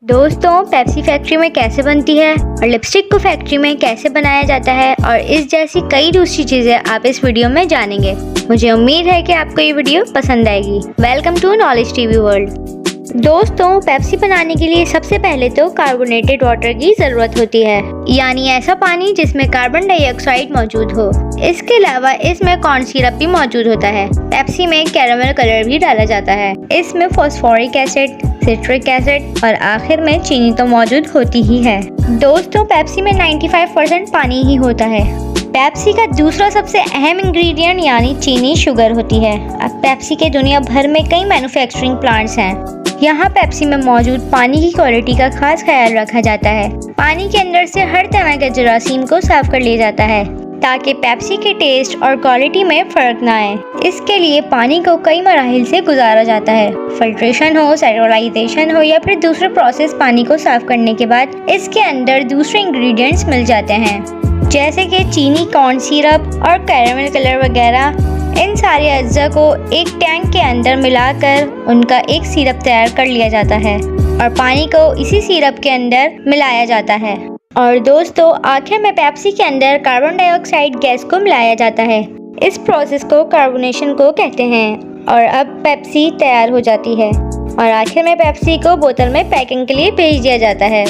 दोस्तों, Pepsi factory में कैसे बनती है और लिपस्टिक को फैक्ट्री में कैसे बनाया जाता है और इस जैसी कई दूसरी चीजें आप इस वीडियो में जानेंगे। मुझे उम्मीद है कि आपको ये वीडियो पसंद आएगी। Welcome to Knowledge TV World. दोस्तों, पेप्सी बनाने के लिए सबसे पहले तो कार्बोनेटेड वाटर की जरूरत होती है, यानी ऐसा पानी जिसमें कार्बन डाइऑक्साइड मौजूद हो। इसके अलावा इसमें कॉर्न सिरप भी मौजूद होता है। पेप्सी में कैरामल कलर भी डाला जाता है। इसमें फॉस्फोरिक एसिड, सिट्रिक एसिड और आखिर में चीनी तो मौजूद होती ही है। दोस्तों, पेप्सी में 95% पानी ही होता है। पेप्सी का दूसरा सबसे अहम इंग्रेडिएंट यानी चीनी शुगर होती है। अब पेप्सी के दुनिया भर में कई मैन्युफैक्चरिंग प्लांट्स हैं। यहाँ पेप्सी में मौजूद पानी की क्वालिटी का खास ख्याल रखा जाता है। पानी के अंदर से हर तरह के जरासीम को साफ कर लिया जाता है ताकि पेप्सी के टेस्ट और क्वालिटी में फर्क ना आए। इसके लिए पानी को कई मराहिल से गुजारा जाता है। फिल्ट्रेशन हो, स्टेरिलाइजेशन हो या फिर दूसरे प्रोसेस। पानी को साफ करने के बाद इसके अंदर दूसरे इंग्रेडिएंट्स मिल जाते हैं, जैसे कि चीनी, कॉर्न सिरप और कैरामल कलर वगैरह। इन सारे अज्जा को एक टैंक के अंदर मिलाकर उनका एक सिरप तैयार कर लिया जाता है और पानी को इसी सिरप के अंदर मिलाया जाता है। और दोस्तों, आखिर में पेप्सी के अंदर कार्बन डाइऑक्साइड गैस को मिलाया जाता है। इस प्रोसेस को कार्बोनेशन को कहते हैं और अब पेप्सी तैयार हो जाती है और आखिर में पेप्सी को बोतल में पैकिंग के लिए भेज दिया जाता है।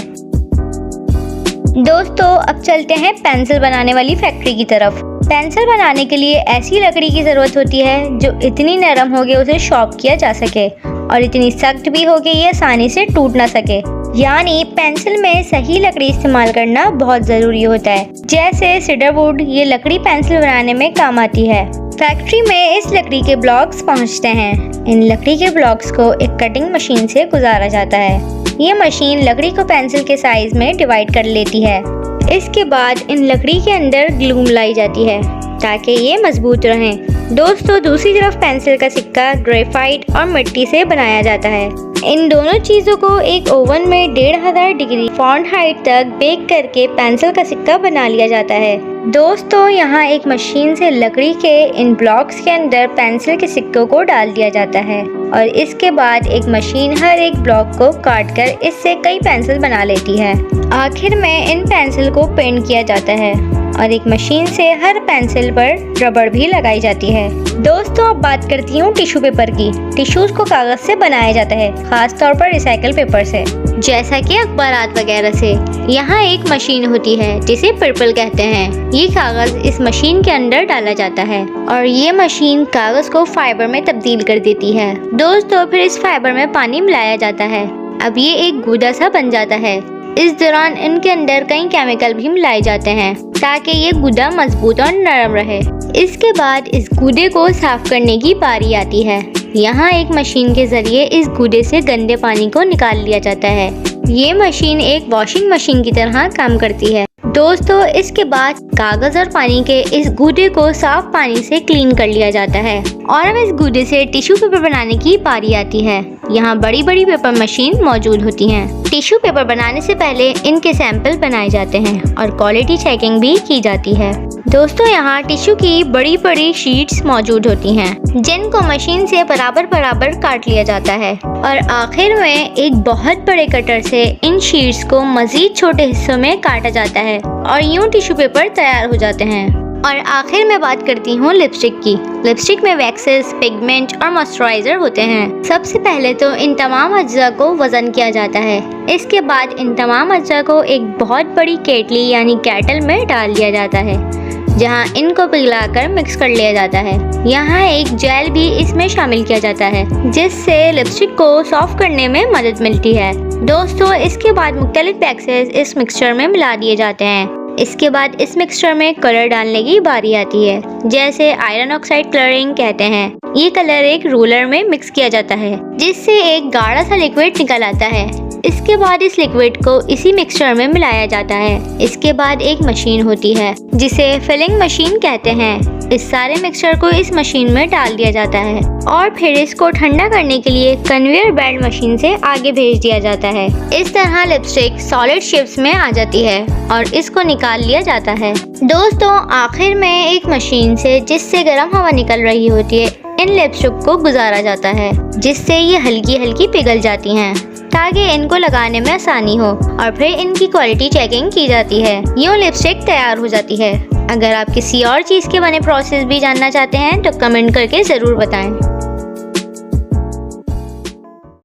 दोस्तों, अब चलते हैं पेंसिल बनाने वाली फैक्ट्री की तरफ। पेंसिल बनाने के लिए ऐसी लकड़ी की ज़रूरत होती है जो इतनी नरम हो कि उसे शॉर्प किया जा सके और इतनी सख्त भी हो कि ये आसानी से टूट ना सके। यानी पेंसिल में सही लकड़ी इस्तेमाल करना बहुत ज़रूरी होता है। जैसे सीडर वुड, ये लकड़ी पेंसिल बनाने में काम आती है। फैक्ट्री में इस लकड़ी के ब्लॉक्स पहुंचते हैं। इन लकड़ी के ब्लॉक्स को एक कटिंग मशीन से गुजारा जाता है। ये मशीन लकड़ी को पेंसिल के साइज में डिवाइड कर लेती है। इसके बाद इन लकड़ी के अंदर ग्लू मिलाई जाती है ताकि ये मजबूत रहें। दोस्तों, दूसरी तरफ पेंसिल का सिक्का ग्रेफाइट और मिट्टी से बनाया जाता है। इन दोनों चीज़ों को एक ओवन में 1500 डिग्री फ़ारेनहाइट तक बेक करके पेंसिल का सिक्का बना लिया जाता है। दोस्तों, यहाँ एक मशीन से लकड़ी के इन ब्लॉक्स के अंदर पेंसिल के सिक्कों को डाल दिया जाता है और इसके बाद एक मशीन हर एक ब्लॉक को काट कर इससे कई पेंसिल बना लेती है। आखिर में इन पेंसिल को पेंट किया जाता है और एक मशीन से हर पेंसिल पर रबड़ भी लगाई जाती है। दोस्तों, अब बात करती हूँ टिश्यू पेपर की। टिश्यूज को कागज से बनाया जाता है, खास तौर पर रिसाइकल पेपर से, जैसा कि अखबारात वगैरह से। यहाँ एक मशीन होती है जिसे पर्पल कहते हैं। ये कागज इस मशीन के अंदर डाला जाता है और ये मशीन कागज को फाइबर में तब्दील कर देती है। दोस्तों, फिर इस फाइबर में पानी मिलाया जाता है। अब ये एक गूदा सा बन जाता है। इस दौरान इनके अंदर कई केमिकल भी मिलाए जाते हैं ताकि ये गूदा मजबूत और नरम रहे। इसके बाद इस गूदे को साफ करने की बारी आती है। यहाँ एक मशीन के जरिए इस गूदे से गंदे पानी को निकाल लिया जाता है। ये मशीन एक वॉशिंग मशीन की तरह काम करती है। दोस्तों, इसके बाद कागज और पानी के इस गूदे को साफ पानी से क्लीन कर लिया जाता है और अब इस गूदे से टिश्यू पेपर बनाने की बारी आती है। यहाँ बड़ी बड़ी पेपर मशीन मौजूद होती हैं। टिश्यू पेपर बनाने से पहले इनके सैंपल बनाए जाते हैं और क्वालिटी चेकिंग भी की जाती है। दोस्तों, यहाँ टिश्यू की बड़ी बड़ी शीट्स मौजूद होती हैं जिनको मशीन से बराबर बराबर काट लिया जाता है और आखिर में एक बहुत बड़े कटर से इन शीट्स को मजीद छोटे हिस्सों में काटा जाता है और यूं टिश्यू पेपर तैयार हो जाते हैं। और आखिर में बात करती हूँ लिपस्टिक की। लिपस्टिक में वैक्सेस, पिगमेंट और मॉइस्चराइजर होते हैं। सबसे पहले तो इन तमाम अज्जा को वजन किया जाता है। इसके बाद इन तमाम अज्जा को एक बहुत बड़ी केटली यानी केटल में डाल दिया जाता है, जहां इनको पिघलाकर मिक्स कर लिया जाता है। यहाँ एक जेल भी इसमें शामिल किया जाता है जिससे लिपस्टिक को सॉफ्ट करने में मदद मिलती है। दोस्तों, इसके बाद मुख्तलिफ वैक्सेस इस मिक्सचर में मिला दिए जाते हैं। इसके बाद इस मिक्सचर में कलर डालने की बारी आती है, जैसे आयरन ऑक्साइड कलरिंग कहते हैं। ये कलर एक रोलर में मिक्स किया जाता है जिससे एक गाढ़ा सा लिक्विड निकल आता है। इसके बाद इस लिक्विड को इसी मिक्सचर में मिलाया जाता है। इसके बाद एक मशीन होती है जिसे फिलिंग मशीन कहते हैं। इस सारे मिक्सचर को इस मशीन में डाल दिया जाता है और फिर इसको ठंडा करने के लिए कन्वेयर बेल्ट मशीन से आगे भेज दिया जाता है। इस तरह लिपस्टिक सॉलिड शेप्स में आ जाती है और इसको निकाल लिया जाता है। दोस्तों, आखिर में एक मशीन से जिससे गर्म हवा निकल रही होती है इन लिपस्टिक को गुजारा जाता है जिससे ये हल्की हल्की पिघल जाती हैं। ताकि इनको लगाने में आसानी हो और फिर इनकी क्वालिटी चेकिंग की जाती है। यूँ लिपस्टिक तैयार हो जाती है। अगर आप किसी और चीज़ के बने प्रोसेस भी जानना चाहते हैं तो कमेंट करके ज़रूर बताएं।